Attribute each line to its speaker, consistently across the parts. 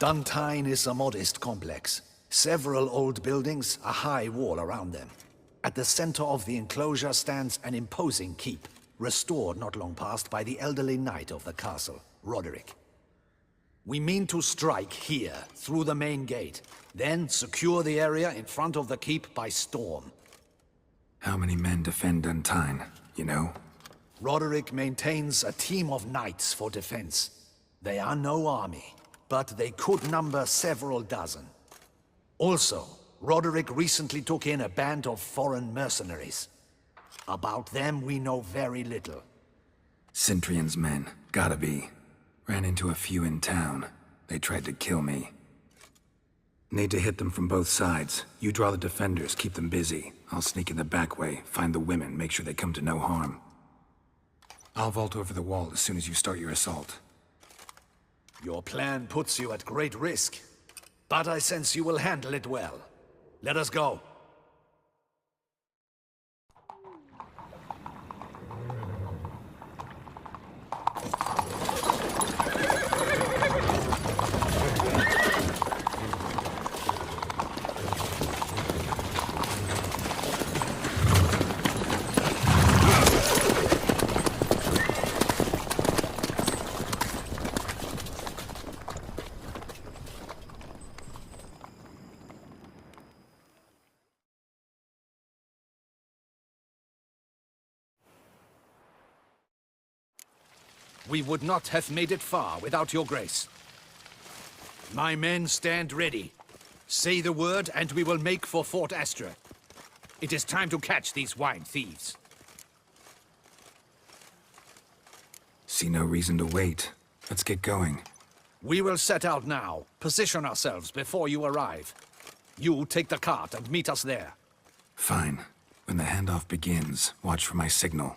Speaker 1: Duntine is a modest complex. Several old buildings, a high wall around them. At the center of the enclosure stands an imposing keep, restored not long past by the elderly knight of the castle, Roderick. We mean to strike here, through the main gate, then secure the area in front of the keep by storm.
Speaker 2: How many men defend Duntine, you know?
Speaker 1: Roderick maintains a team of knights for defense. They are no army, but they could number several dozen. Also, Roderick recently took in a band of foreign mercenaries. About them we know very little.
Speaker 2: Cintrian's men, gotta be. Ran into a few in town. They tried to kill me. Need to hit them from both sides. You draw the defenders, keep them busy. I'll sneak in the back way, find the women, make sure they come to no harm. I'll vault over the wall as soon as you start your assault.
Speaker 1: Your plan puts you at great risk, but I sense you will handle it well. Let us go. We would not have made it far without your grace. My men stand ready. Say the word and we will make for Fort Astra. It is time to catch these wine thieves.
Speaker 2: See no reason to wait. Let's get going.
Speaker 1: We will set out now. Position ourselves before you arrive. You take the cart and meet us there.
Speaker 2: Fine. When the handoff begins, watch for my signal.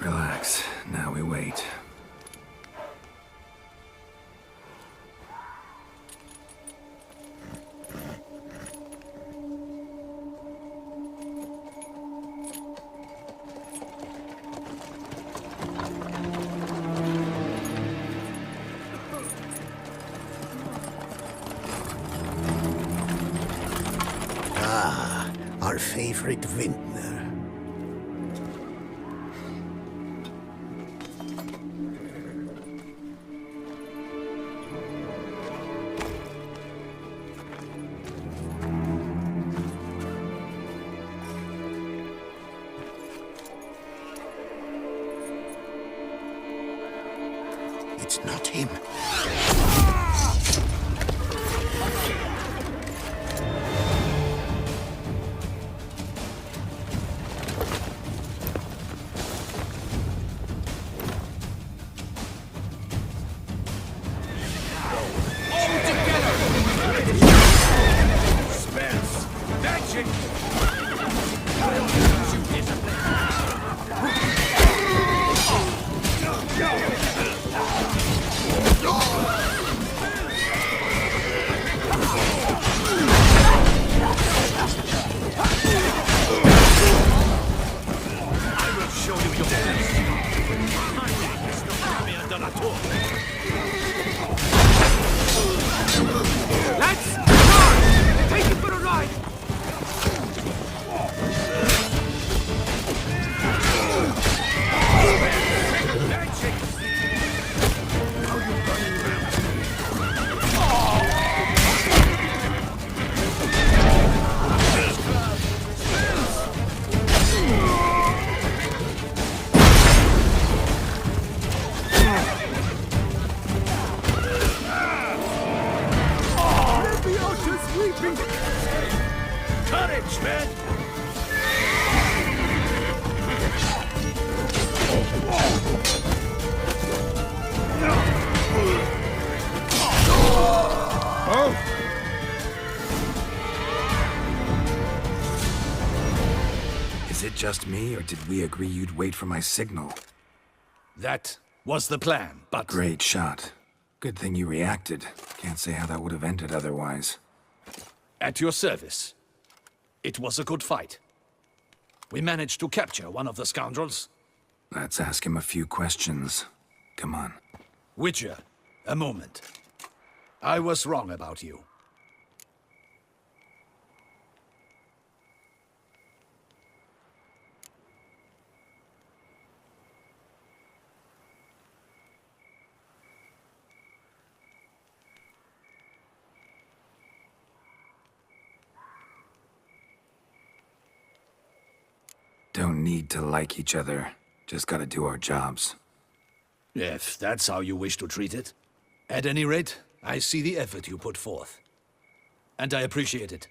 Speaker 2: Relax. Now we wait.
Speaker 3: Ah, our favorite vintner. It's not him.
Speaker 1: Courage, man!
Speaker 2: it just me, or did we agree you'd wait for my signal?
Speaker 1: That was the plan, but...
Speaker 2: Great shot. Good thing you reacted. Can't say how that would have ended otherwise.
Speaker 1: At your service. It was a good fight. We managed to capture one of the scoundrels.
Speaker 2: Let's ask him a few questions. Come on.
Speaker 1: Witcher, a moment. I was wrong about you.
Speaker 2: Don't need to like each other. Just gotta do our jobs.
Speaker 1: If that's how you wish to treat it. At any rate, I see the effort you put forth. And I appreciate it.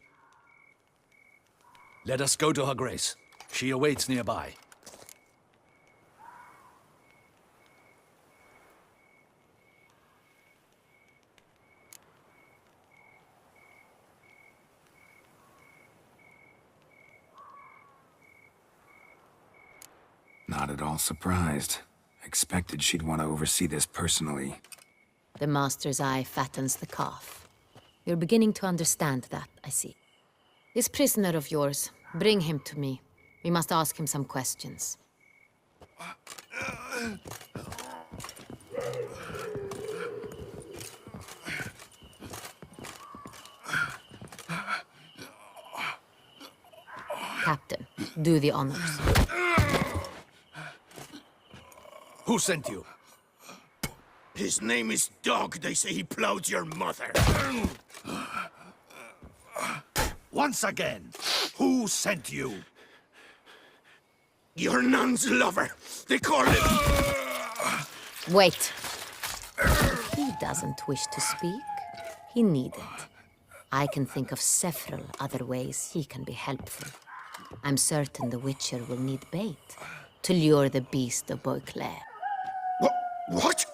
Speaker 1: Let us go to her grace. She awaits nearby.
Speaker 2: Not at all surprised. Expected she'd want to oversee this personally.
Speaker 4: The Master's eye fattens the calf. You're beginning to understand that, I see. This prisoner of yours, bring him to me. We must ask him some questions. Captain, do the honors.
Speaker 1: Who sent you?
Speaker 3: His name is Dog. They say he plowed your mother.
Speaker 1: Once again, who sent you?
Speaker 3: Your nun's lover. They call him...
Speaker 4: Wait. If he doesn't wish to speak, he needn't. I can think of several other ways he can be helpful. I'm certain the Witcher will need bait to lure the beast of Beauclair.
Speaker 3: What?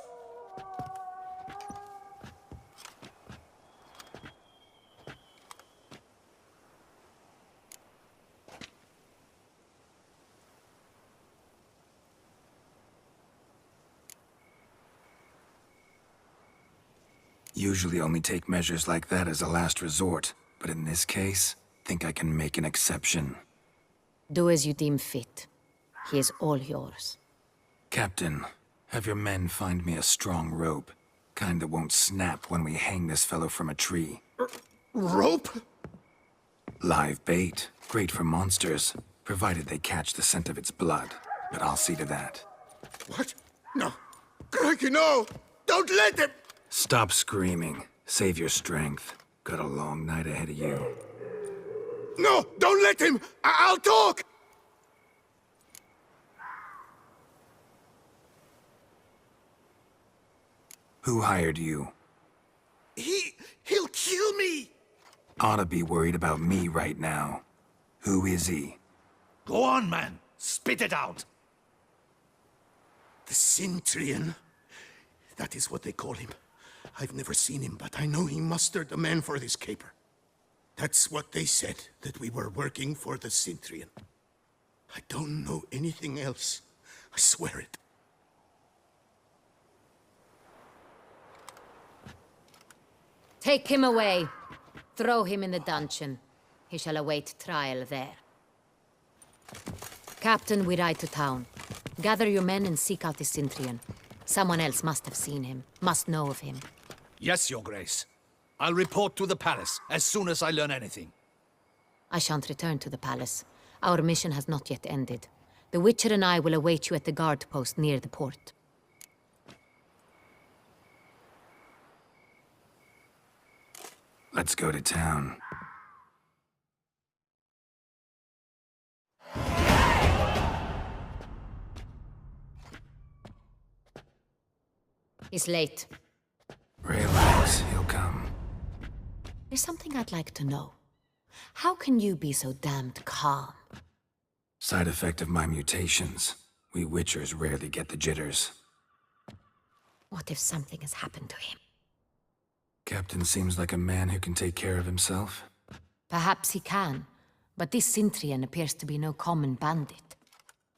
Speaker 2: Usually only take measures like that as a last resort, but in this case, think I can make an exception.
Speaker 4: Do as you deem fit. He is all yours.
Speaker 2: Captain, have your men find me a strong rope. Kind that won't snap when we hang this fellow from a tree.
Speaker 3: Rope?
Speaker 2: Live bait. Great for monsters, provided they catch the scent of its blood. But I'll see to that.
Speaker 3: What? No. Crikey, no! Don't let him!
Speaker 2: Stop screaming. Save your strength. Got a long night ahead of you.
Speaker 3: No! Don't let him! I'll talk!
Speaker 2: Who hired you?
Speaker 3: He'll kill me!
Speaker 2: Ought to be worried about me right now. Who is he?
Speaker 1: Go on, man. Spit it out.
Speaker 3: The Centurion. That is what they call him. I've never seen him, but I know he mustered a man for this caper. That's what they said, that we were working for the Centurion. I don't know anything else. I swear it.
Speaker 4: Take him away. Throw him in the dungeon. He shall await trial there. Captain, we ride to town. Gather your men and seek out the Centurion. Someone else must have seen him, must know of him.
Speaker 1: Yes, Your Grace. I'll report to the palace as soon as I learn anything.
Speaker 4: I shan't return to the palace. Our mission has not yet ended. The Witcher and I will await you at the guard post near the port.
Speaker 2: Let's go to town.
Speaker 4: He's late.
Speaker 2: Relax, he'll come.
Speaker 4: There's something I'd like to know. How can you be so damned calm?
Speaker 2: Side effect of my mutations. We Witchers rarely get the jitters.
Speaker 4: What if something has happened to him?
Speaker 2: Captain seems like a man who can take care of himself.
Speaker 4: Perhaps he can, But this Cintrian appears to be no common bandit.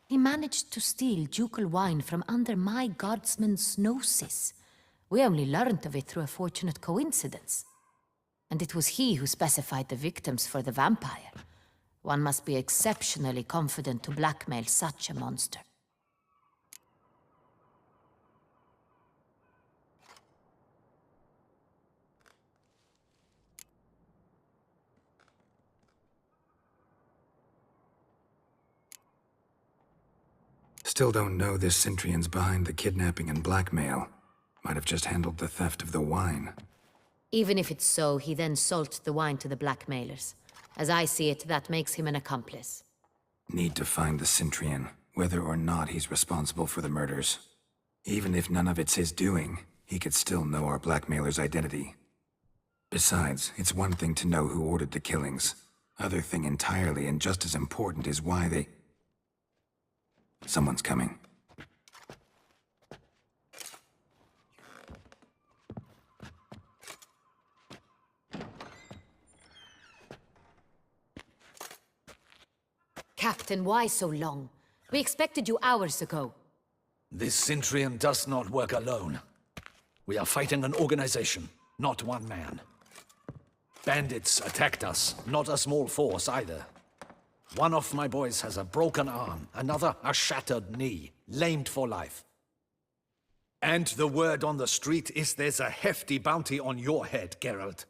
Speaker 4: He managed to steal ducal wine from under my guardsman's noses. We only learned of it through a fortunate coincidence. And it was he who specified the victims for the vampire. One must be exceptionally confident to blackmail such a monster.
Speaker 2: Still don't know this Cintrian's behind the kidnapping and blackmail. Might have just handled the theft of the wine.
Speaker 4: Even if it's so, he then sold the wine to the blackmailers. As I see it, that makes him an accomplice.
Speaker 2: Need to find the Cintrian, whether or not he's responsible for the murders. Even if none of it's his doing, he could still know our blackmailer's identity. Besides, it's one thing to know who ordered the killings. Other thing entirely, and just as important, is why they... Someone's coming.
Speaker 4: Captain, why so long? We expected you hours ago.
Speaker 1: This Cintrian does not work alone. We are fighting an organization, not one man. Bandits attacked us, not a small force either. One of my boys has a broken arm, another a shattered knee, lamed for life. And the word on the street is there's a hefty bounty on your head, Geralt.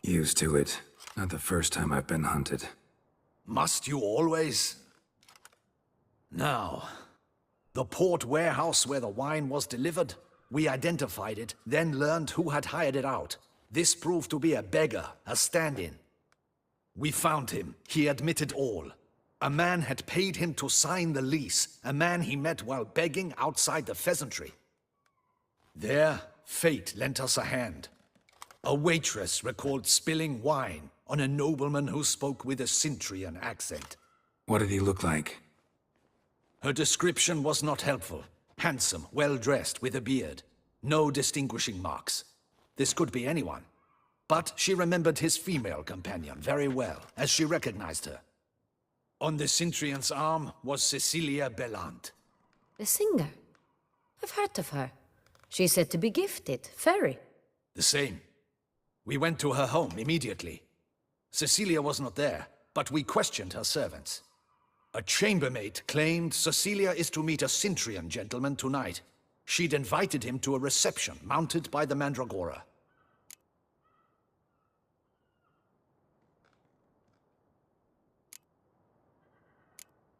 Speaker 2: Used to it. Not the first time I've been hunted.
Speaker 1: Must you always? Now, the port warehouse where the wine was delivered, we identified it, then learned who had hired it out. This proved to be a beggar, a stand-in. We found him. He admitted all. A man had paid him to sign the lease, a man he met while begging outside the pheasantry. There, fate lent us a hand. A waitress recalled spilling wine on a nobleman who spoke with a Cintrian accent.
Speaker 2: What did he look like?
Speaker 1: Her description was not helpful. Handsome, well-dressed, with a beard. No distinguishing marks. This could be anyone. But she remembered his female companion very well, as she recognized her. On the Cintrian's arm was Cecilia Bellant.
Speaker 4: The singer? I've heard of her. She's said to be gifted, fairy.
Speaker 1: The same. We went to her home immediately. Cecilia was not there, but we questioned her servants. A chambermaid claimed Cecilia is to meet a Cintrian gentleman tonight. She'd invited him to a reception mounted by the Mandragora.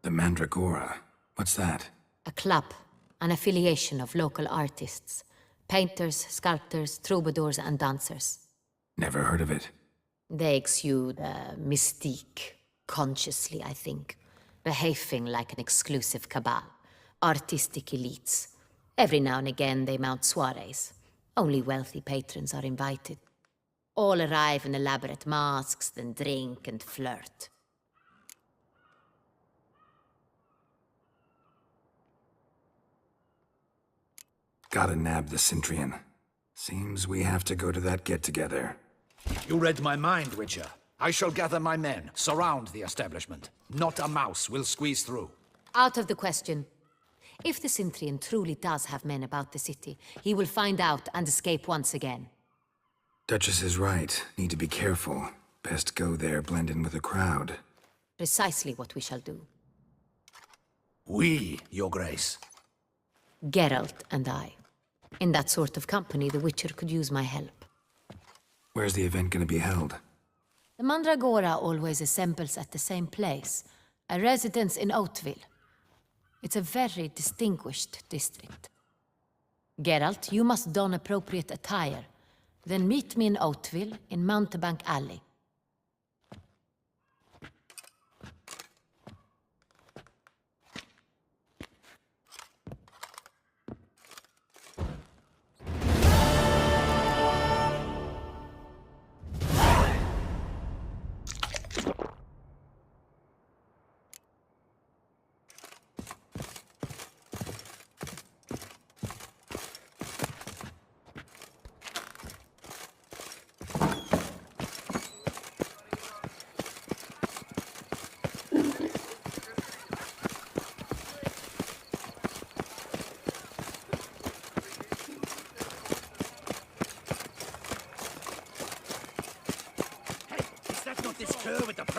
Speaker 2: The Mandragora? What's that?
Speaker 4: A club, an affiliation of local artists. Painters, sculptors, troubadours and dancers.
Speaker 2: Never heard of it.
Speaker 4: They exude mystique, consciously, I think. Behaving like an exclusive cabal. Artistic elites. Every now and again they mount soirees. Only wealthy patrons are invited. All arrive in elaborate masks, then drink and flirt.
Speaker 2: Gotta nab the Cintrian. Seems we have to go to that get-together.
Speaker 1: You read my mind, Witcher. I shall gather my men, surround the establishment. Not a mouse will squeeze through.
Speaker 4: Out of the question. If the Cintrian truly does have men about the city, he will find out and escape once again.
Speaker 2: Duchess is right. Need to be careful. Best go there, blend in with the crowd.
Speaker 4: Precisely what we shall do.
Speaker 1: We, Your Grace.
Speaker 4: Geralt and I. In that sort of company, the Witcher could use my help.
Speaker 2: Where's the event gonna be held?
Speaker 4: The Mandragora always assembles at the same place, a residence in Oatville. It's a very distinguished district. Geralt, you must don appropriate attire. Then meet me in Oatville, in Mountebank Alley.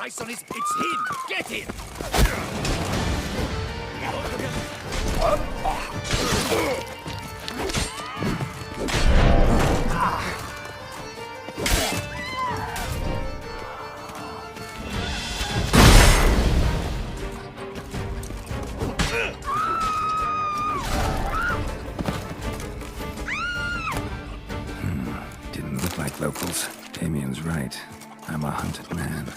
Speaker 1: price on his... It's him! Get him!
Speaker 2: Didn't look like locals. Damien's right. I'm a hunted man.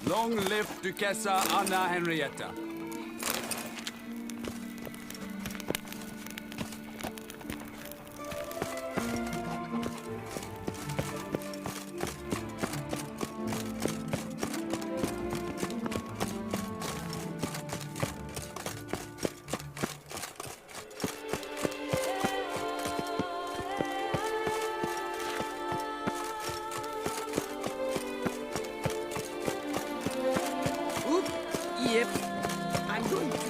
Speaker 5: Long live Duchessa Anna Henrietta.
Speaker 6: Yep. I'm going to...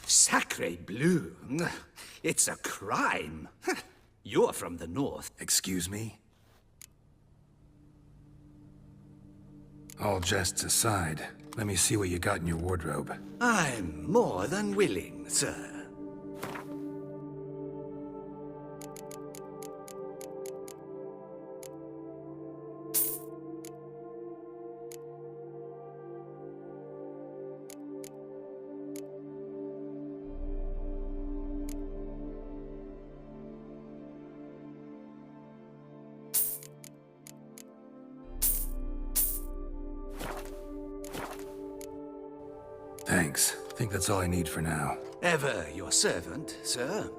Speaker 1: Sacre bleu! It's a crime! You're from the north.
Speaker 2: Excuse me? All jests aside, let me see what you got in your wardrobe.
Speaker 1: I'm more than willing, sir.
Speaker 2: Thanks. I think that's all I need for now.
Speaker 1: Ever your servant, sir.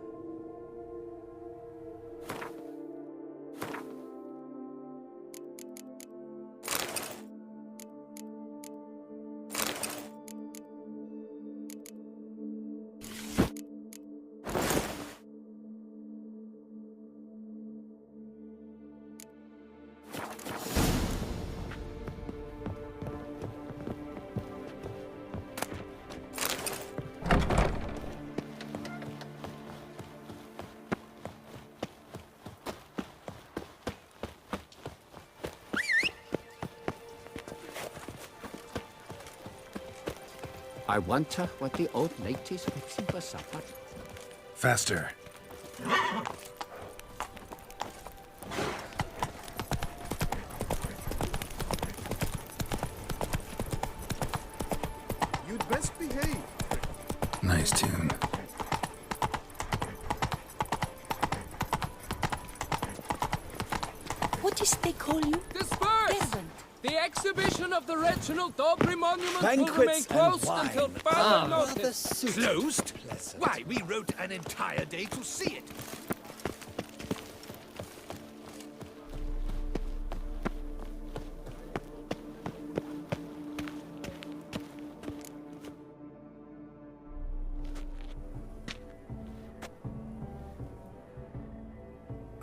Speaker 6: I wonder what the old lady's fixing for supper.
Speaker 2: Faster.
Speaker 3: You'd best behave.
Speaker 2: Nice tune.
Speaker 4: What is they call you?
Speaker 5: Disperse!
Speaker 4: Servant.
Speaker 5: The exhibition of the Reginald Aubrey monument will remain
Speaker 1: Banquets and
Speaker 5: closed
Speaker 1: wine.
Speaker 5: until further notice.
Speaker 1: Closed? Why, we wrote an entire day to see it.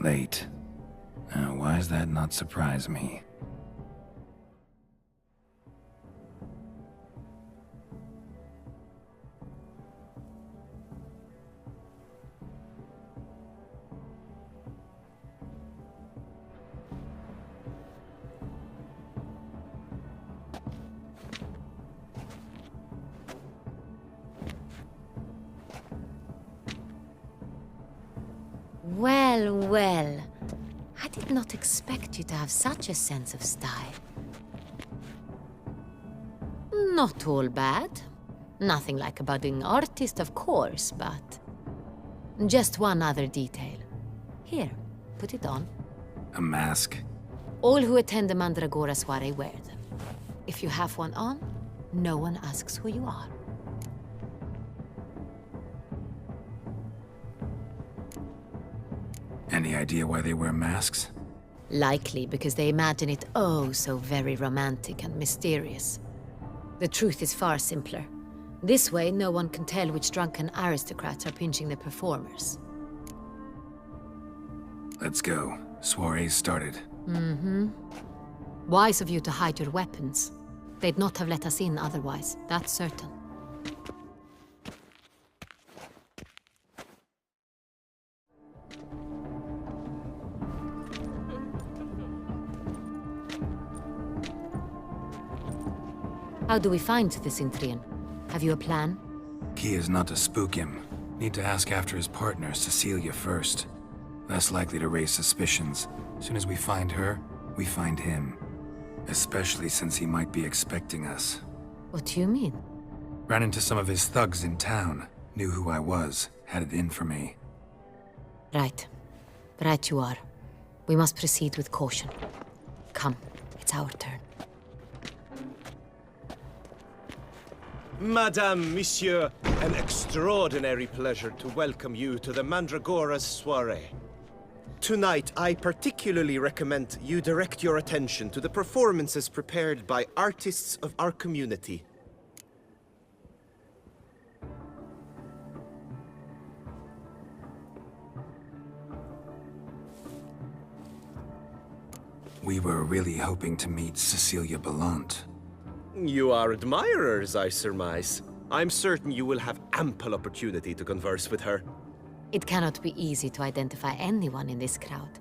Speaker 2: Late. Now, why does that not surprise me?
Speaker 4: Well, well. I did not expect you to have such a sense of style. Not all bad. Nothing like a budding artist, of course, but... Just one other detail. Here, put it on.
Speaker 2: A mask?
Speaker 4: All who attend the Mandragora soiree wear them. If you have one on, no one asks who you are.
Speaker 2: Any idea why they wear masks?
Speaker 4: Likely because they imagine it oh so very romantic and mysterious. The truth is far simpler. This way, no one can tell which drunken aristocrats are pinching the performers.
Speaker 2: Let's go. Soiree's started.
Speaker 4: Wise of you to hide your weapons. They'd not have let us in otherwise, that's certain. How do we find the Cintrian? Have you a plan?
Speaker 2: Key is not to spook him. Need to ask after his partner, Cecilia, first. Less likely to raise suspicions. Soon as we find her, we find him. Especially since he might be expecting us.
Speaker 4: What do you mean?
Speaker 2: Ran into some of his thugs in town. Knew who I was. Had it in for me.
Speaker 4: Right. Right you are. We must proceed with caution. Come, it's our turn.
Speaker 7: Madame, Monsieur, an extraordinary pleasure to welcome you to the Mandragora's soiree. Tonight, I particularly recommend you direct your attention to the performances prepared by artists of our community.
Speaker 2: We were really hoping to meet Cecilia Bellant.
Speaker 7: You are admirers, I surmise. I'm certain you will have ample opportunity to converse with her.
Speaker 4: It cannot be easy to identify anyone in this crowd.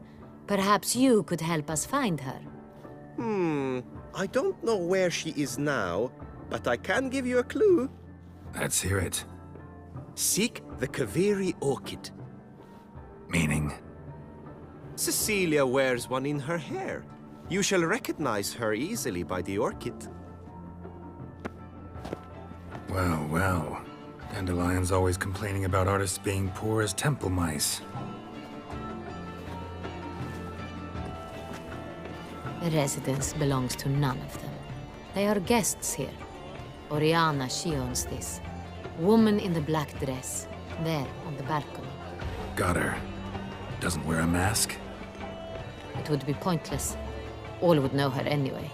Speaker 4: Perhaps you could help us find her.
Speaker 7: I don't know where she is now, but I can give you a clue.
Speaker 2: Let's hear it.
Speaker 7: Seek the Kaveri orchid.
Speaker 2: Meaning?
Speaker 7: Cecilia wears one in her hair. You shall recognize her easily by the orchid.
Speaker 2: Well, well. Dandelion's always complaining about artists being poor as temple mice.
Speaker 4: The residence belongs to none of them. They are guests here. Oriana, she owns this. Woman in the black dress. There, on the balcony.
Speaker 2: Got her. Doesn't wear a mask?
Speaker 4: It would be pointless. All would know her anyway.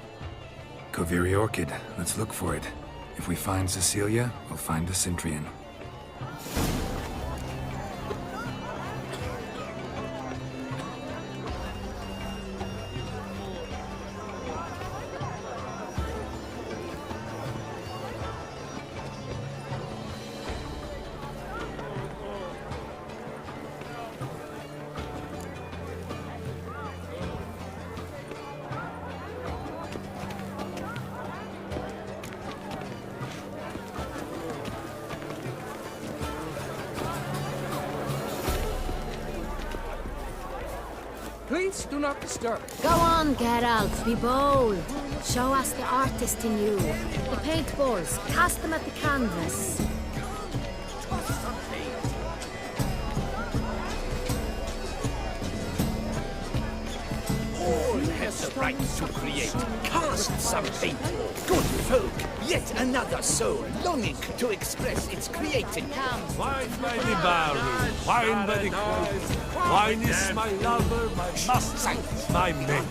Speaker 2: Kaveri Orchid. Let's look for it. If we find Cecilia, we'll find the Cintrian.
Speaker 5: Please do not disturb.
Speaker 4: Go on, Geralt, be bold. Show us the artist in you. The paintballs, cast them at the canvas.
Speaker 8: All has the right to create. Cast some paint. Good folk, yet another soul longing to express its creative.
Speaker 9: Wine by the barrel, wine by the quart. Wine is my lover, my must, my mate.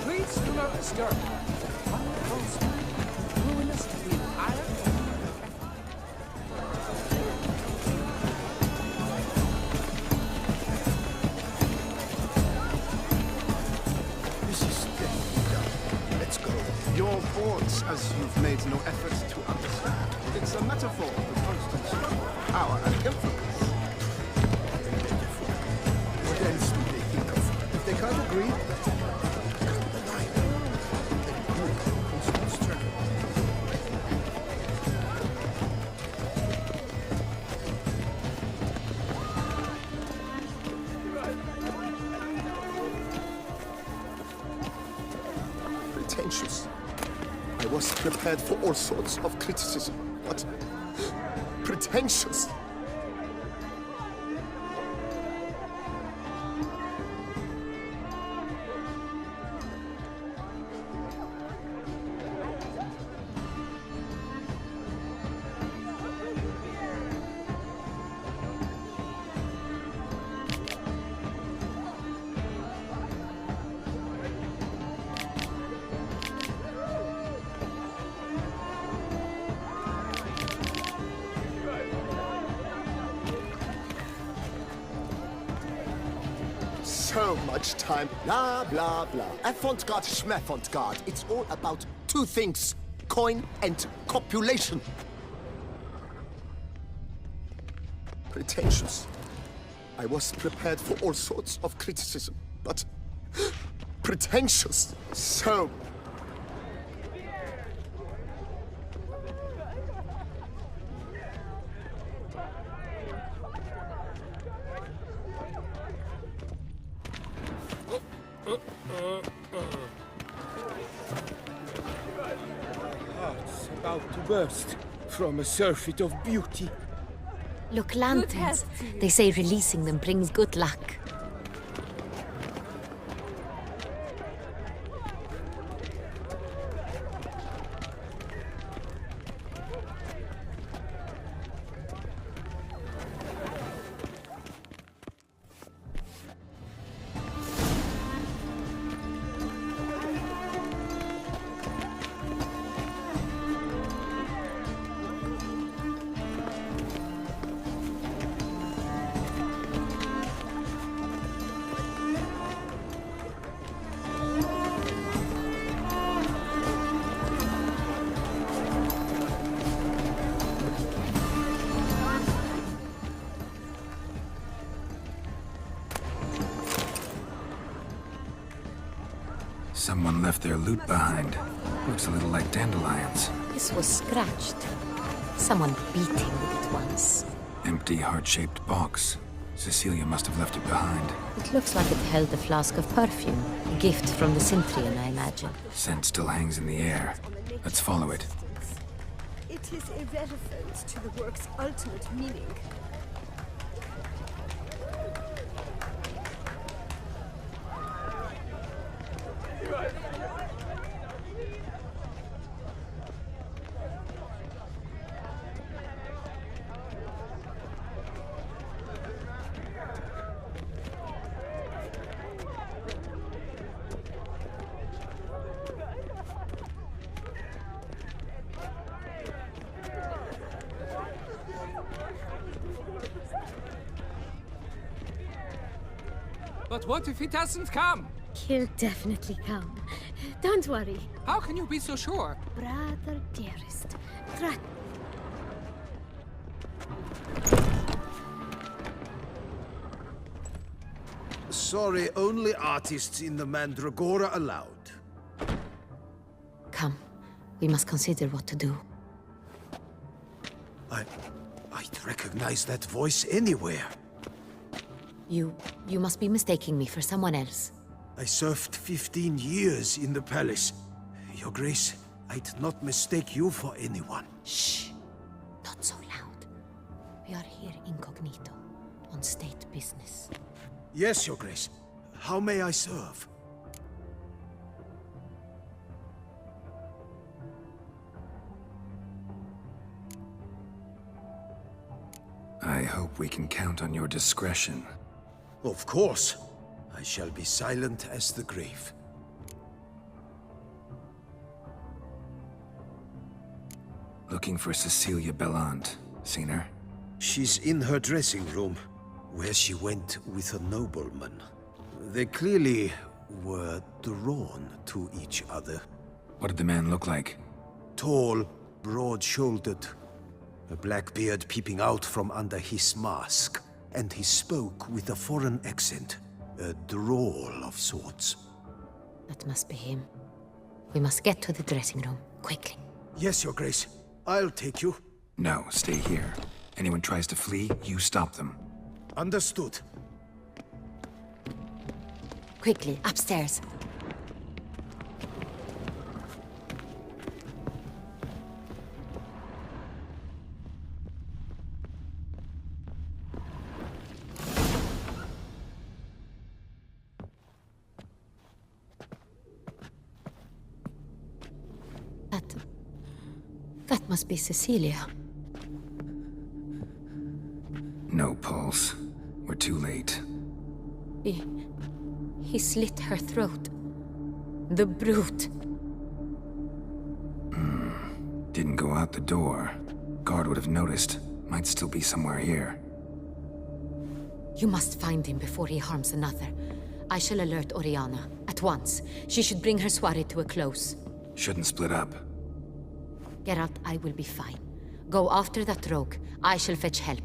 Speaker 5: Please do not disturb. Ruinous to the entire.
Speaker 3: This is definitely done. Let's go.
Speaker 10: Your thoughts, as you've made no effort to understand. It's a metaphor of the constant struggle, power and influence.
Speaker 3: What else do they think of?
Speaker 10: If they can't agree,
Speaker 3: Cut the line. Then you constant struggle. Pretentious. I was prepared for all sorts of criticism, but Pretentious. So much time. Blah, blah, blah. Avant-garde, schmavant-garde. It's all about two things. Coin and copulation. Pretentious. I was prepared for all sorts of criticism, but pretentious. So
Speaker 8: Heart's about to burst from a surfeit of beauty.
Speaker 4: Look, lanterns. They say releasing them brings good luck.
Speaker 2: Someone left their loot behind. Looks a little like dandelions.
Speaker 4: This was scratched. Someone beat him with it once.
Speaker 2: Empty, heart-shaped box. Cecilia must have left it behind.
Speaker 4: It looks like it held a flask of perfume. A gift from the Cintrian, I imagine.
Speaker 2: Scent still hangs in the air. Let's follow it.
Speaker 11: It is irrelevant to the work's ultimate meaning.
Speaker 5: But what if he doesn't come?
Speaker 11: He'll definitely come. Don't worry.
Speaker 5: How can you be so sure?
Speaker 11: Brother dearest.
Speaker 8: Sorry, only artists in the Mandragora allowed.
Speaker 4: Come. We must consider what to do.
Speaker 8: I'd recognize that voice anywhere.
Speaker 4: You must be mistaking me for someone else.
Speaker 8: I served 15 years in the palace. Your Grace, I'd not mistake you for anyone.
Speaker 4: Shh. Not so loud. We are here incognito, on state business.
Speaker 8: Yes, Your Grace. How may I serve?
Speaker 2: I hope we can count on your discretion.
Speaker 8: Of course. I shall be silent as the grave.
Speaker 2: Looking for Cecilia Bellant. Seen her?
Speaker 8: She's in her dressing room, where she went with a nobleman. They clearly were drawn to each other.
Speaker 2: What did the man look like?
Speaker 8: Tall, broad-shouldered, a black beard peeping out from under his mask. And he spoke with a foreign accent, a drawl of sorts.
Speaker 4: That must be him. We must get to the dressing room, quickly.
Speaker 8: Yes, Your Grace. I'll take you.
Speaker 2: No, stay here. Anyone tries to flee, you stop them.
Speaker 8: Understood.
Speaker 4: Quickly, upstairs. That must be Cecilia.
Speaker 2: No pulse. We're too late.
Speaker 4: He slit her throat. The brute.
Speaker 2: Didn't go out the door. Guard would have noticed. Might still be somewhere here.
Speaker 4: You must find him before he harms another. I shall alert Oriana. At once. She should bring her soirée to a close.
Speaker 2: Shouldn't split up.
Speaker 4: Geralt, I will be fine. Go after that rogue. I shall fetch help.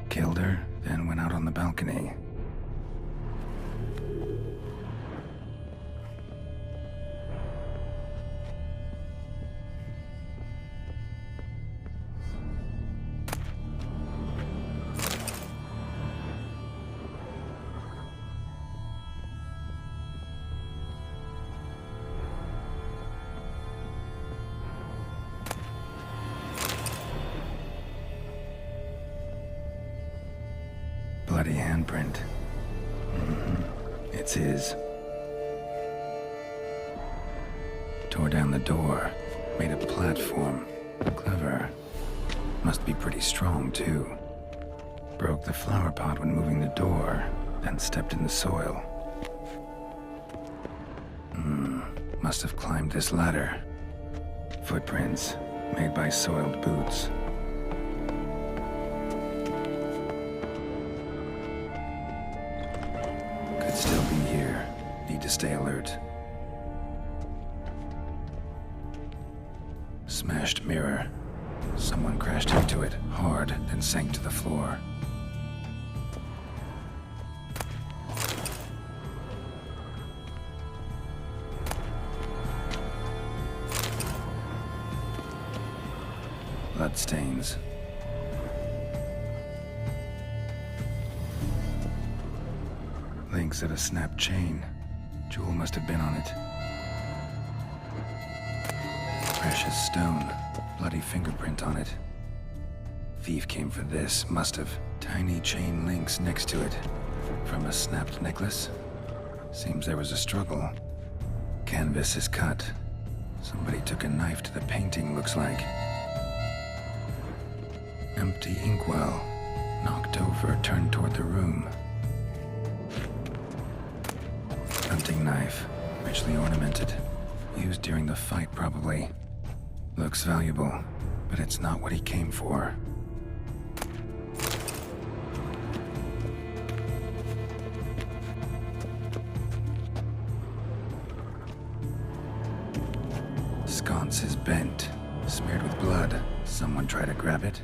Speaker 2: Killed her, then went out on the balcony. Bloody handprint. It's his. Tore down the door. Made a platform. Clever. Must be pretty strong, too. Broke the flower pot when moving the door, then stepped in the soil. Must have climbed this ladder. Footprints, made by soiled boots. Could still be here. Need to stay alert. Smashed mirror. Someone crashed into it, hard, then sank to the floor. Bloodstains. Links of a snapped chain. Jewel must have been on it. Precious stone. Bloody fingerprint on it. Thief came for this, must have. Tiny chain links next to it. From a snapped necklace? Seems there was a struggle. Canvas is cut. Somebody took a knife to the painting, looks like. Empty inkwell. Knocked over, turned toward the room. Hunting knife. Richly ornamented. Used during the fight, probably. Looks valuable, but it's not what he came for. Sconce is bent, smeared with blood. Someone try to grab it?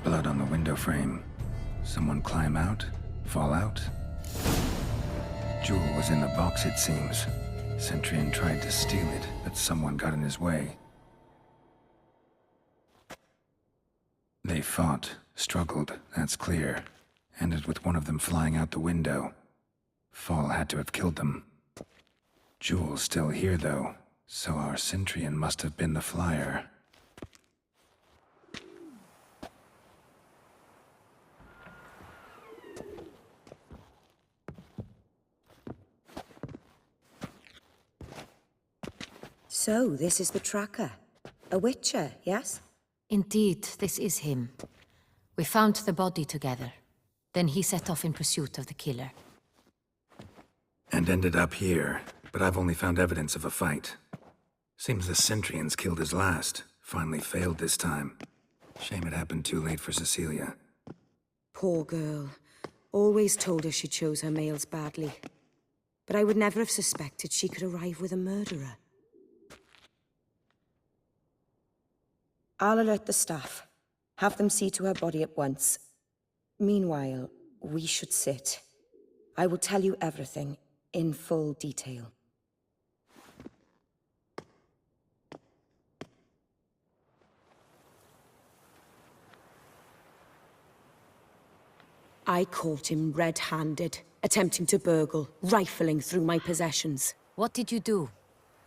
Speaker 2: Blood on the window frame. Someone climb out? Fall out? Jewel was in the box, it seems. Centurion tried to steal it, but someone got in his way. They fought, struggled, that's clear. Ended with one of them flying out the window. Fall had to have killed them. Jewel's still here, though, so our Centurion must have been the flyer.
Speaker 12: So, this is the tracker. A witcher, yes?
Speaker 4: Indeed, this is him. We found the body together. Then he set off in pursuit of the killer.
Speaker 2: And ended up here, but I've only found evidence of a fight. Seems the Centurions killed his last. Finally failed this time. Shame it happened too late for Cecilia.
Speaker 12: Poor girl. Always told her she chose her males badly. But I would never have suspected she could arrive with a murderer. I'll alert the staff. Have them see to her body at once. Meanwhile, we should sit. I will tell you everything, in full detail. I caught him red-handed, attempting to burgle, rifling through my possessions.
Speaker 4: What did you do?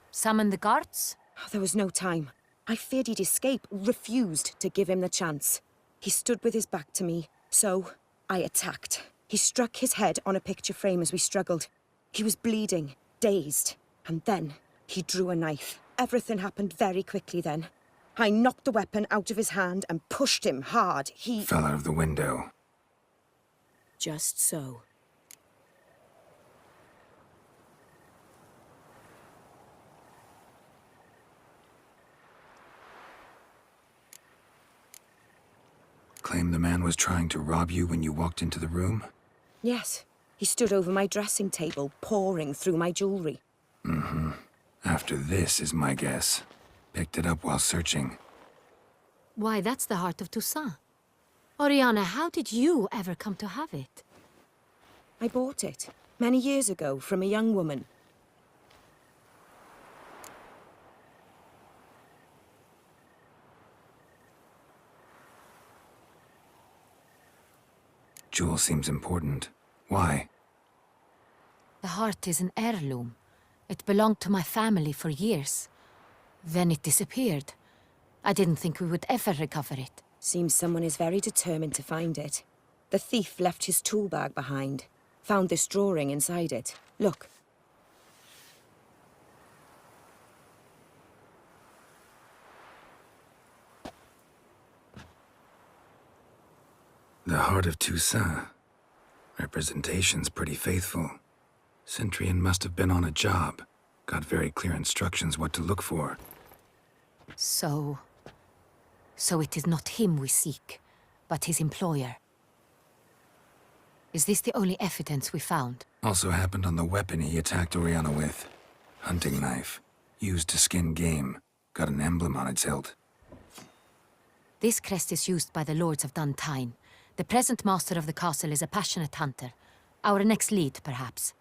Speaker 4: Summon the guards?
Speaker 12: There was no time. I feared he'd escape, refused to give him the chance. He stood with his back to me, so I attacked. He struck his head on a picture frame as we struggled. He was bleeding, dazed, and then he drew a knife. Everything happened very quickly then. I knocked the weapon out of his hand and pushed him hard. He
Speaker 2: fell out of the window.
Speaker 12: Just so.
Speaker 2: Claim the man was trying to rob you when you walked into the room?
Speaker 12: Yes. He stood over my dressing table, pouring through my jewelry.
Speaker 2: Mm-hmm. After this is my guess. Picked it up while searching.
Speaker 4: Why, that's the heart of Toussaint. Oriana, how did you ever come to have it?
Speaker 12: I bought it, many years ago, from a young woman.
Speaker 2: Jewel seems important. Why?
Speaker 4: The heart is an heirloom. It belonged to my family for years. Then it disappeared. I didn't think we would ever recover it.
Speaker 12: Seems someone is very determined to find it. The thief left his tool bag behind. Found this drawing inside it. Look.
Speaker 2: The heart of Toussaint. Representation's pretty faithful. Centurion must have been on a job. Got very clear instructions what to look for.
Speaker 4: So it is not him we seek, but his employer. Is this the only evidence we found?
Speaker 2: Also happened on the weapon he attacked Oriana with. Hunting knife. Used to skin game. Got an emblem on its hilt.
Speaker 4: This crest is used by the Lords of Duntine. The present master of the castle is a passionate hunter. Our next lead, perhaps.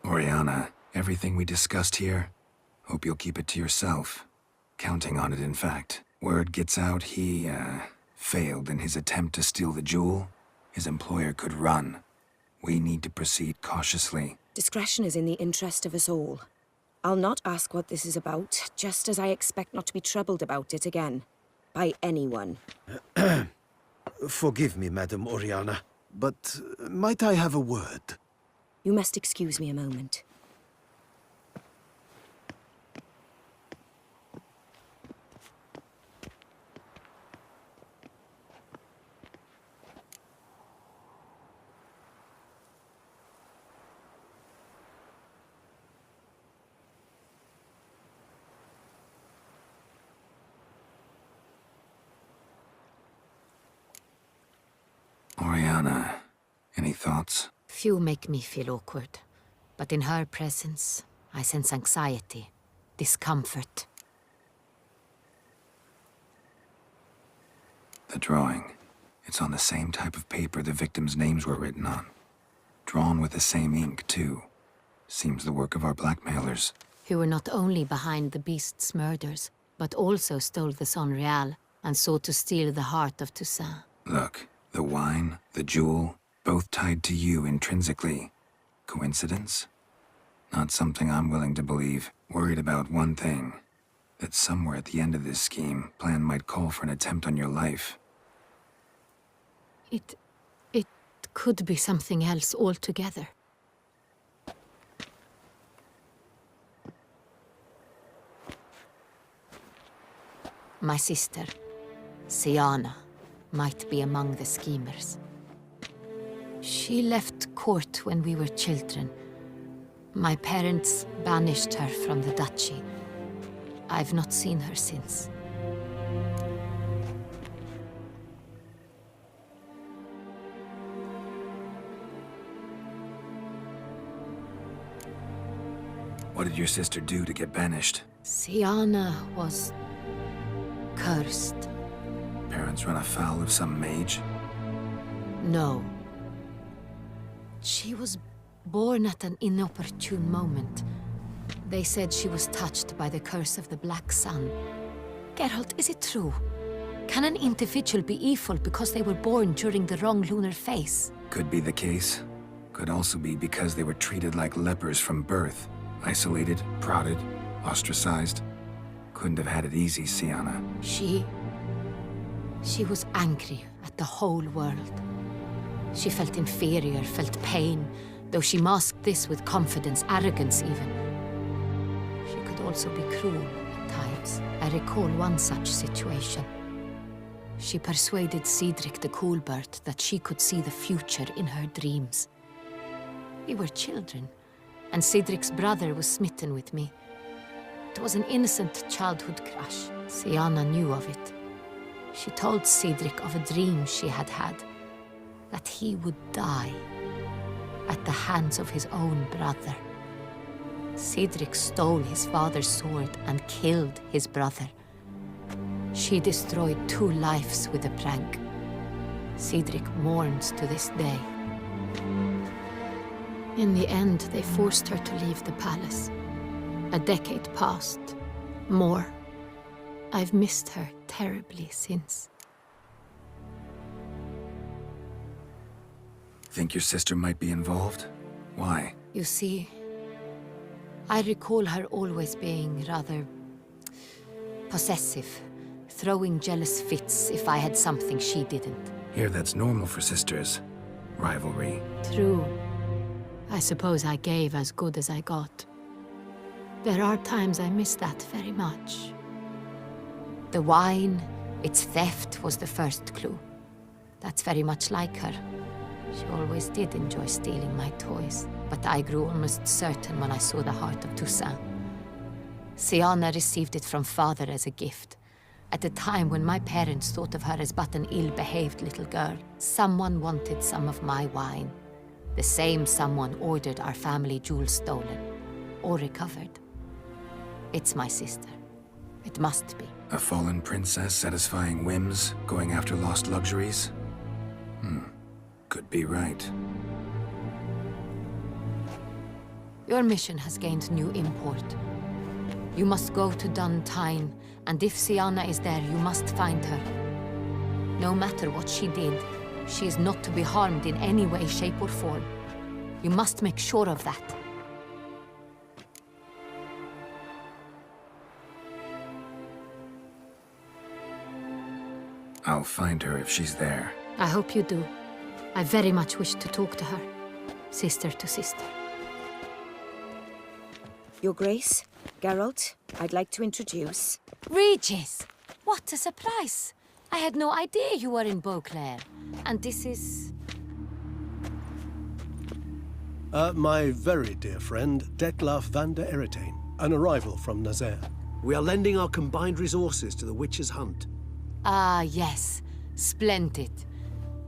Speaker 2: Oriana, everything we discussed here, hope you'll keep it to yourself. Counting on it, in fact. Word gets out he, failed in his attempt to steal the jewel. His employer could run. We need to proceed cautiously.
Speaker 12: Discretion is in the interest of us all. I'll not ask what this is about, just as I expect not to be troubled about it again. By anyone.
Speaker 8: Forgive me, Madam Oriana, but might I have a word?
Speaker 12: You must excuse me a moment.
Speaker 2: Oriana, any thoughts?
Speaker 4: Few make me feel awkward, but in her presence, I sense anxiety, discomfort.
Speaker 2: The drawing. It's on the same type of paper the victims' names were written on. Drawn with the same ink, too. Seems the work of our blackmailers.
Speaker 4: Who were not only behind the beast's murders, but also stole the Son Real and sought to steal the heart of Toussaint.
Speaker 2: Look, the wine, the jewel, both tied to you intrinsically. Coincidence? Not something I'm willing to believe. Worried about one thing. That somewhere at the end of this scheme, plan might call for an attempt on your life.
Speaker 4: It could be something else altogether. My sister, Siana, might be among the schemers. She left court when we were children. My parents banished her from the duchy. I've not seen her since.
Speaker 2: What did your sister do to get banished?
Speaker 4: Siana was cursed.
Speaker 2: Parents run afoul of some mage?
Speaker 4: No. She was born at an inopportune moment. They said she was touched by the curse of the Black Sun. Geralt, is it true? Can an individual be evil because they were born during the wrong lunar phase?
Speaker 2: Could be the case. Could also be because they were treated like lepers from birth. Isolated, prodded, ostracized. Couldn't have had it easy, Sienna.
Speaker 4: She was angry at the whole world. She felt inferior, felt pain, though she masked this with confidence, arrogance even. She could also be cruel at times. I recall one such situation. She persuaded Cedric the Coolbird that she could see the future in her dreams. We were children, and Cedric's brother was smitten with me. It was an innocent childhood crush. Sienna knew of it. She told Cedric of a dream she had had, that he would die at the hands of his own brother. Cedric stole his father's sword and killed his brother. She destroyed 2 lives with a prank. Cedric mourns to this day. In the end, they forced her to leave the palace. A decade passed. More. I've missed her terribly since.
Speaker 2: Think your sister might be involved? Why?
Speaker 4: You see, I recall her always being rather possessive, throwing jealous fits if I had something she didn't.
Speaker 2: Here, that's normal for sisters. Rivalry.
Speaker 4: True. I suppose I gave as good as I got. There are times I miss that very much. The wine, its theft was the first clue. That's very much like her. She always did enjoy stealing my toys, but I grew almost certain when I saw the heart of Toussaint. Sienna received it from father as a gift. At a time when my parents thought of her as but an ill-behaved little girl, someone wanted some of my wine. The same someone ordered our family jewels stolen, or recovered. It's my sister. It must be.
Speaker 2: A fallen princess satisfying whims, going after lost luxuries? Could be right.
Speaker 4: Your mission has gained new import. You must go to Dun Tine, and if Sienna is there, you must find her. No matter what she did, she is not to be harmed in any way, shape, or form. You must make sure of that.
Speaker 2: I'll find her if she's there.
Speaker 4: I hope you do. I very much wish to talk to her. Sister to sister.
Speaker 12: Your Grace, Geralt, I'd like to introduce...
Speaker 4: Regis! What a surprise! I had no idea you were in Beauclair. And this is...
Speaker 13: My very dear friend, Detlaf van der Eretain, an arrival from Nazaire.
Speaker 8: We are lending our combined resources to the Witch's Hunt.
Speaker 4: Ah, yes. Splendid.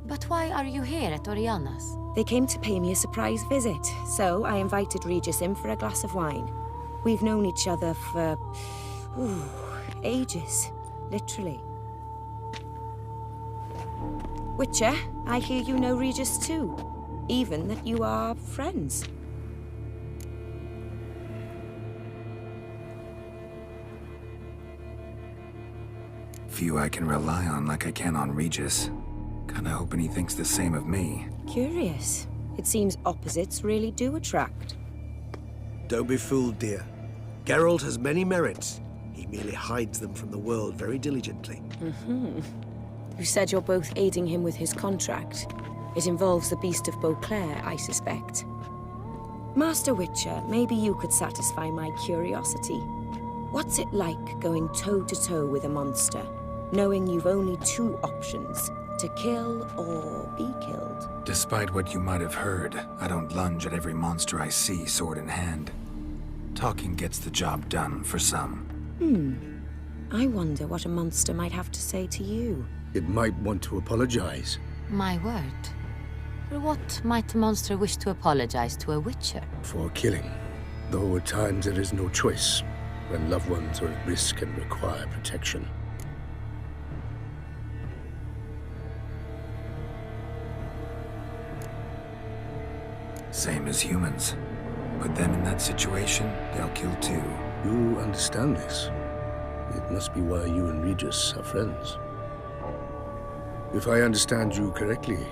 Speaker 4: But why are you here at Oriana's?
Speaker 12: They came to pay me a surprise visit, so I invited Regis in for a glass of wine. We've known each other for... ages. Literally. Witcher, I hear you know Regis too. Even that you are friends.
Speaker 2: Few I can rely on like I can on Regis. Kinda hoping he thinks the same of me.
Speaker 12: Curious. It seems opposites really do attract.
Speaker 8: Don't be fooled, dear. Geralt has many merits. He merely hides them from the world very diligently.
Speaker 12: You said you're both aiding him with his contract. It involves the Beast of Beauclair, I suspect. Master Witcher, maybe you could satisfy my curiosity. What's it like going toe-to-toe with a monster, knowing you've only 2 options, to kill or be killed?
Speaker 2: Despite what you might have heard, I don't lunge at every monster I see sword in hand. Talking gets the job done for some.
Speaker 12: I wonder what a monster might have to say to you.
Speaker 8: It might want to apologize.
Speaker 4: My word. For what might a monster wish to apologize to a witcher?
Speaker 14: For killing. Though at times there is no choice, when loved ones are at risk and require protection.
Speaker 2: Same as humans. Put them in that situation, they'll kill too.
Speaker 14: You understand this. It must be why you and Regis are friends. If I understand you correctly,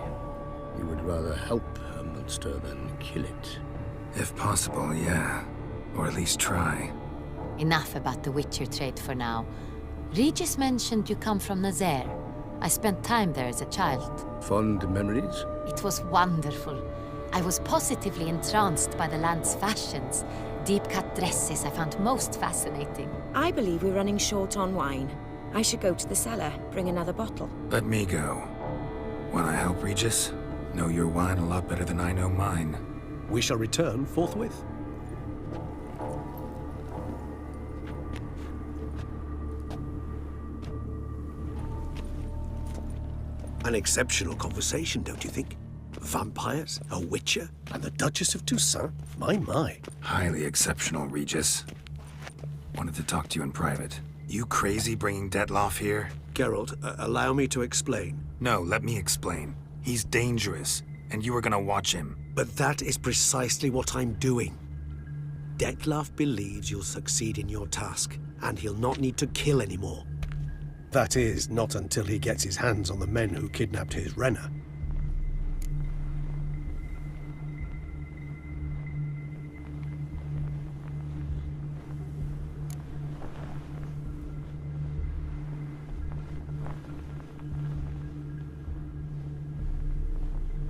Speaker 14: you would rather help a monster than kill it.
Speaker 2: If possible, yeah. Or at least try.
Speaker 4: Enough about the Witcher trade for now. Regis mentioned you come from Nazaire. I spent time there as a child.
Speaker 14: Fond memories?
Speaker 4: It was wonderful. I was positively entranced by the land's fashions. Deep-cut dresses I found most fascinating.
Speaker 12: I believe we're running short on wine. I should go to the cellar, bring another bottle.
Speaker 2: Let me go. Wanna help, Regis? Know your wine a lot better than I know mine.
Speaker 13: We shall return forthwith.
Speaker 8: An exceptional conversation, don't you think? Vampires, a witcher,
Speaker 13: and the Duchess of Toussaint? My.
Speaker 2: Highly exceptional, Regis. Wanted to talk to you in private. You crazy bringing Detloff here?
Speaker 8: Geralt, allow me to explain.
Speaker 2: No, let me explain. He's dangerous, and you were gonna watch him.
Speaker 8: But that is precisely what I'm doing. Detloff believes you'll succeed in your task, and he'll not need to kill anymore.
Speaker 13: That is, not until he gets his hands on the men who kidnapped his Renner.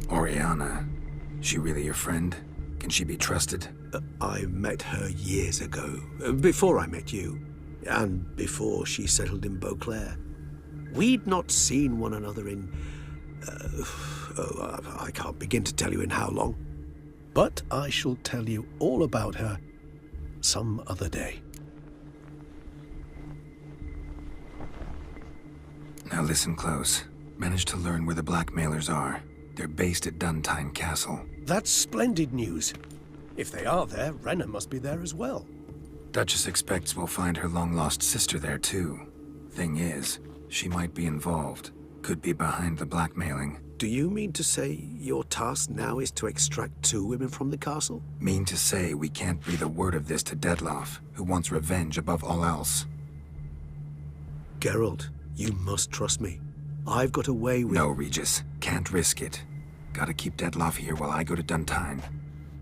Speaker 2: Oriana. She really your friend? Can she be trusted?
Speaker 8: I met her years ago, before I met you, and before she settled in Beauclair. We'd not seen one another in... I can't begin to tell you in how long.
Speaker 13: But I shall tell you all about her some other day.
Speaker 2: Now listen close. Managed to learn where the blackmailers are. They're based at Duntine Castle.
Speaker 13: That's splendid news. If they are there, Renner must be there as well.
Speaker 2: Duchess expects we'll find her long-lost sister there, too. Thing is, she might be involved. Could be behind the blackmailing.
Speaker 8: Do you mean to say your task now is to extract 2 women from the castle?
Speaker 2: Mean to say we can't breathe a word of this to Detloff, who wants revenge above all else.
Speaker 8: Geralt, you must trust me. I've got a way with...
Speaker 2: No, Regis. Can't risk it. Gotta keep Detloff here while I go to Duntine.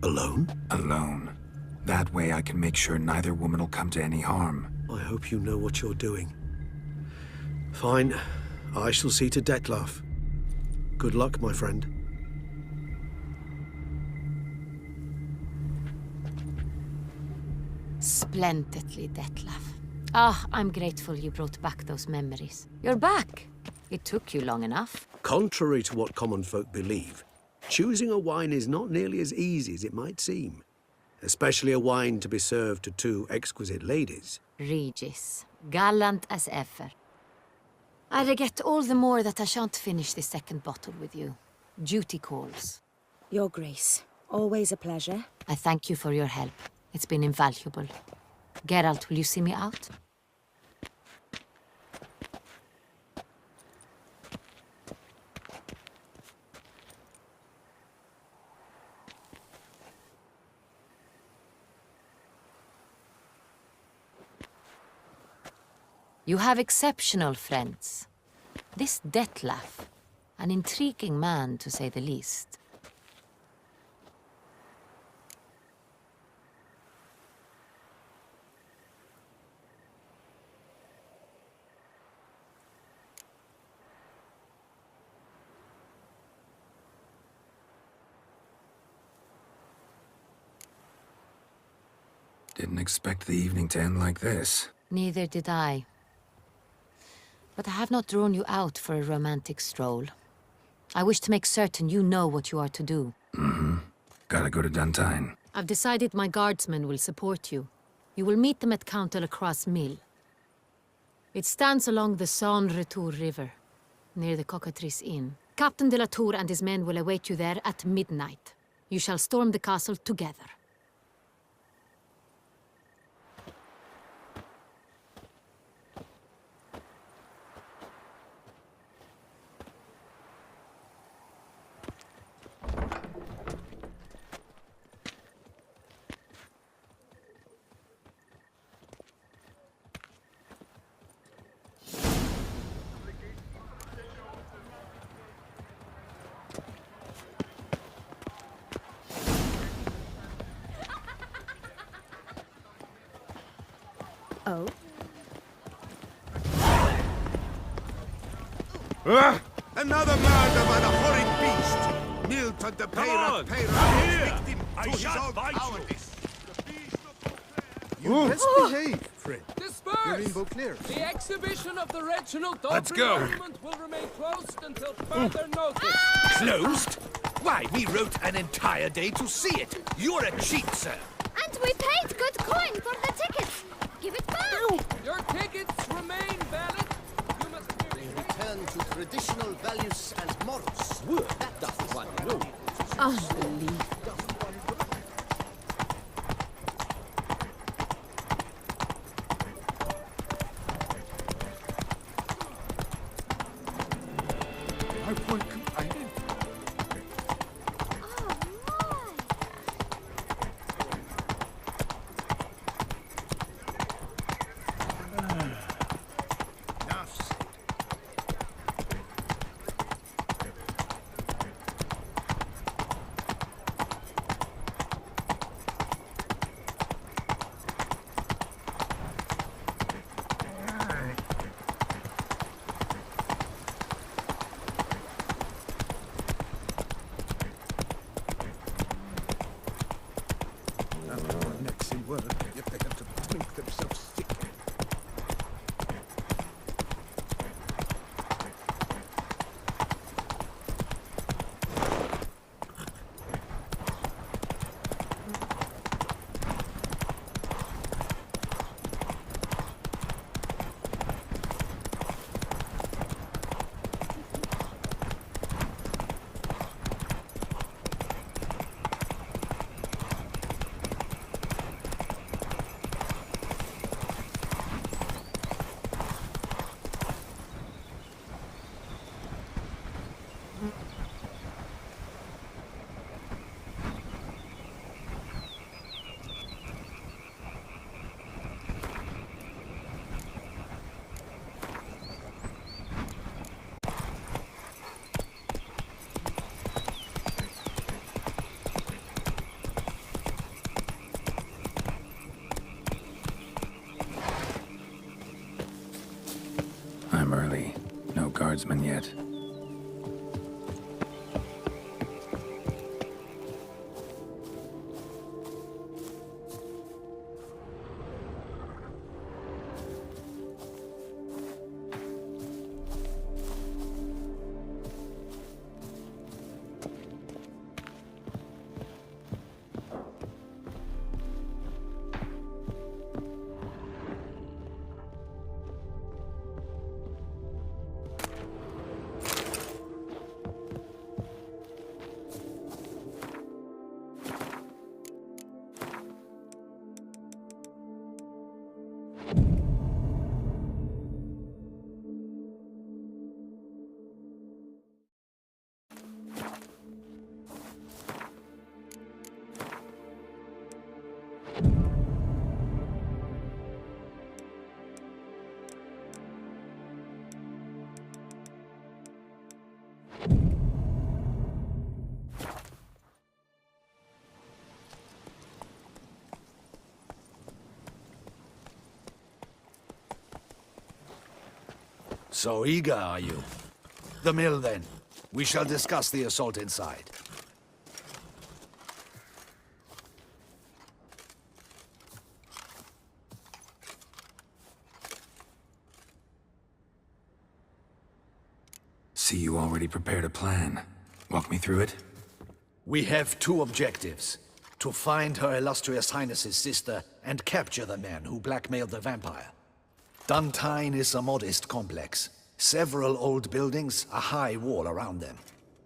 Speaker 8: Alone?
Speaker 2: Alone. That way I can make sure neither woman will come to any harm.
Speaker 8: I hope you know what you're doing. Fine. I shall see to Detloff. Good luck, my friend.
Speaker 4: Splendidly, Detlaff. Ah, I'm grateful you brought back those memories. You're back. It took you long enough.
Speaker 8: Contrary to what common folk believe, choosing a wine is not nearly as easy as it might seem. Especially a wine to be served to 2 exquisite ladies.
Speaker 4: Regis, gallant as ever. I regret all the more that I shan't finish this second bottle with you. Duty calls.
Speaker 12: Your Grace, always a pleasure.
Speaker 4: I thank you for your help. It's been invaluable. Geralt, will you see me out? You have exceptional friends. This Detlaff, an intriguing man to say the least.
Speaker 2: Didn't expect the evening to end like this.
Speaker 4: Neither did I. But I have not drawn you out for a romantic stroll. I wish to make certain you know what you are to do.
Speaker 2: Mm-hmm. Gotta go to Duntine.
Speaker 4: I've decided my guardsmen will support you. You will meet them at Count Delacroix' mill. It stands along the Saône-Retour River, near the Cockatrice Inn. Captain de la Tour and his men will await you there at midnight. You shall storm the castle together.
Speaker 11: Oh?
Speaker 10: Another murder by the horrid beast! Milton the Peyra victim to his own cowardice!
Speaker 5: You
Speaker 10: misbehave,
Speaker 5: Fred. Disperse! The exhibition of the Regional
Speaker 9: Let's go.
Speaker 5: Monument will remain closed until further notice.
Speaker 1: Closed? Why, we wrote an entire day to see it. You're a cheat, sir.
Speaker 15: And we paid good coin for the tickets. Give it back.
Speaker 5: Your tickets remain valid. You must merely
Speaker 6: Return to traditional values and morals. That doth one know.
Speaker 4: Unbelievable.
Speaker 10: My poor companion. Work, yet they have to make themselves sick.
Speaker 2: I'm early. No guardsmen yet.
Speaker 1: So eager, are you? The mill, then. We shall discuss the assault inside.
Speaker 2: See, you already prepared a plan. Walk me through it.
Speaker 1: We have two objectives. To find Her Illustrious Highness's sister and capture the man who blackmailed the vampire. Duntine is a modest complex. Several old buildings, a high wall around them.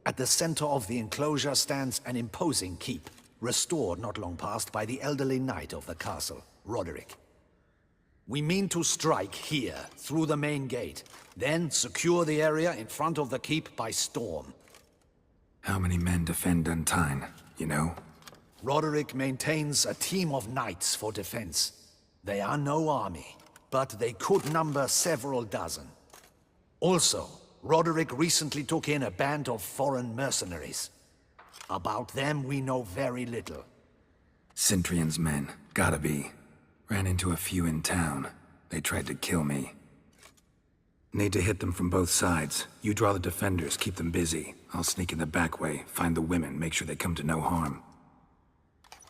Speaker 1: At the center of the enclosure stands an imposing keep, restored not long past by the elderly knight of the castle, Roderick. We mean to strike here, through the main gate, then secure the area in front of the keep by storm.
Speaker 2: How many men defend Duntine, you know?
Speaker 1: Roderick maintains a team of knights for defense. They are no army, but they could number several dozen. Also, Roderick recently took in a band of foreign mercenaries. About them we know very little.
Speaker 2: Cintrian's men, gotta be. Ran into a few in town. They tried to kill me. Need to hit them from both sides. You draw the defenders, keep them busy. I'll sneak in the back way, find the women, make sure they come to no harm.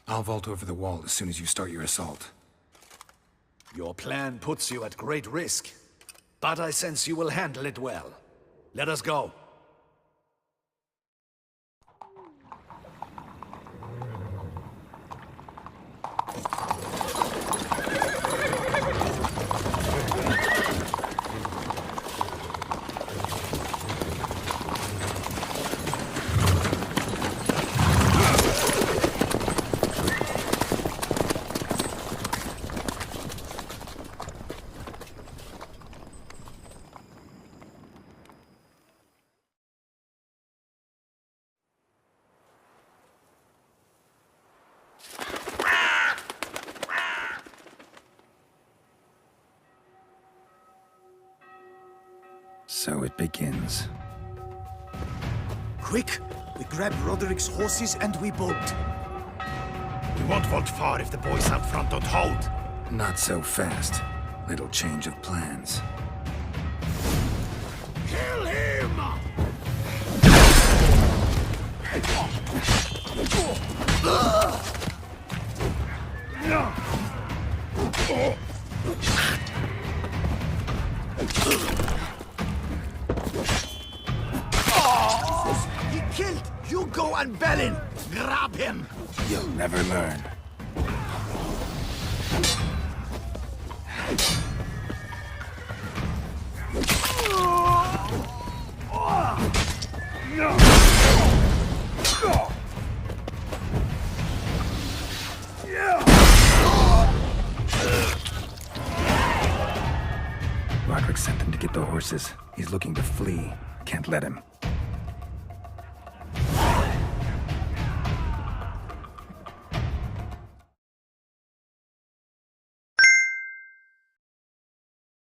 Speaker 2: I'll vault over the wall as soon as you start your assault.
Speaker 1: Your plan puts you at great risk, but I sense you will handle it well. Let us go.
Speaker 2: So it begins.
Speaker 8: Quick! We grab Roderick's horses and we bolt.
Speaker 1: We won't vault far if the boys out front don't hold.
Speaker 2: Not so fast. Little change of plans.
Speaker 1: Kill him!
Speaker 8: He killed Hugo and Bellin! Grab him!
Speaker 2: You'll never learn. Roderick sent them to get the horses. He's looking to flee. Can't let him.